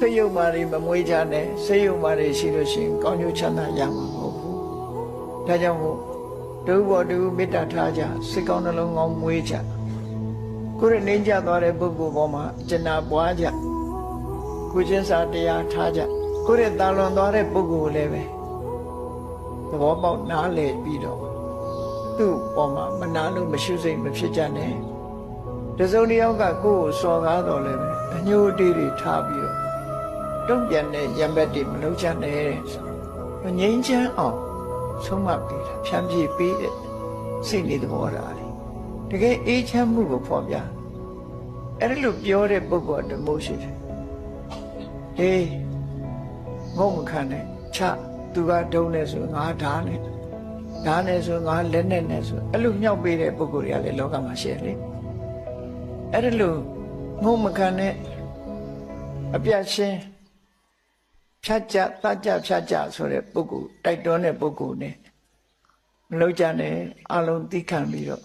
စိတ်ယုံမာတွေမမွေးကြနဲ့စိတ်ယုံမာတွေရှိလို့ရှိရင်ကောင်းကျိုးချမ်းသာရမှာမဟုတ်ဘူးဒါကြောင့်မို့တူဘောတူမေတ္တာထားကြစိတ်ကောင်းနှလုံးကောင်းမွေးကြကိုယ်ရနေကြသွားတဲ့ပုဂ္ဂိုလ်ပေါ်မှာကျင်နာပွားကြကိုချင်းစာတရားထားကြကိုယ်ရတာလွန်သွားတဲ့ပုဂ္ဂိုလ်လည်းပဲသဘောပေါက်နားလည်ပြီးတော့သူ့ပေါ်မှာမနာလို့မရှုစိတ်မဖြစ်ကြနဲ့တစုံတစ်ယောက်ကကိုယ့်ကိုစော်ကားတော်လည်းပဲအညှိုးအတေးတွေထားပြီးတော့တုံ့ပြန်တဲ့ရံဘက်တွေမလုပ်ကြနဲ့ဆိုငြိမ်းချမ်းအောင်ဆုံးမပေးတာဖြန့်ဖြေပေးတဲ့စိတ်နေသဘောထားလေတကယ်အေးချမ်းမှုကိုဖော်ပြအဲ့ဒါလို့ပြောတဲ့ပုဂ္ဂိုလ်တမို့ရှိတယ်ဟေးငုံမခံနဲ့ချသူကဒုံးနေဆိုငါဓာတ်နဲ့ဆိုငါလက်နဲ့ဆိုအဲ့လိုမြောက်ပေးတဲ့ပုဂ္ဂိုလ်တွေကလည်းလောကမှာရှိတယ်လေအဲ့ဒါလို့ငုံမခံနဲ့အပြတ်ရှင်းဖြတ်ကြတတ်ကြဖြတ်ကြဆိုတဲ့ပုဂ္ဂိုလ်တိုက်တွန်းတဲ့ပုဂ္ဂိုလ် ਨੇ မလုပ်ကြနဲ့အလုံးသိခံပြီးတော့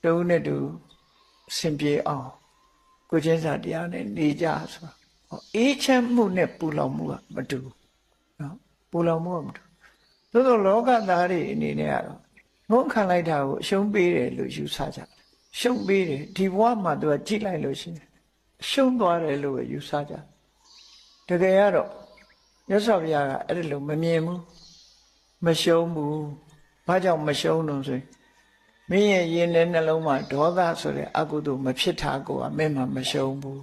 တုံးနဲ့တူဆင်ပြေအောင်ကိုချင်းစာတရားနဲ့နေကြဆိုအေးချမ်းမှုနဲ့ပူလောင်မှုကမတူနော်ပူလောင်မှုကမတူသို့သောလောကသားတွေအနေနဲ့ကတော့ငုံခံလိုက်တာကိုအရှုံးပေးတယ်လို့ယူဆကြတယ်ရှုံးပေးတယ်ဒီဘဝမှာသူကကြည့်လိုက်လို့ရှိရင်ရှုံးသွားတယ်လို့ယူဆကြတကယ်ကတော့မြတ်စွာဘုရားကအဲ့ဒါလို့မမြင်ဘူးမရှုံးဘူးဘာကြောင့်မရှုံးလို့ဆိုရင်မင်းရဲ့ရင်ထဲနှလုံးမှာဒေါသဆိုတဲ့အကုသိုလ်မဖြစ်တာကိုကမင်းမှမရှုံးဘူး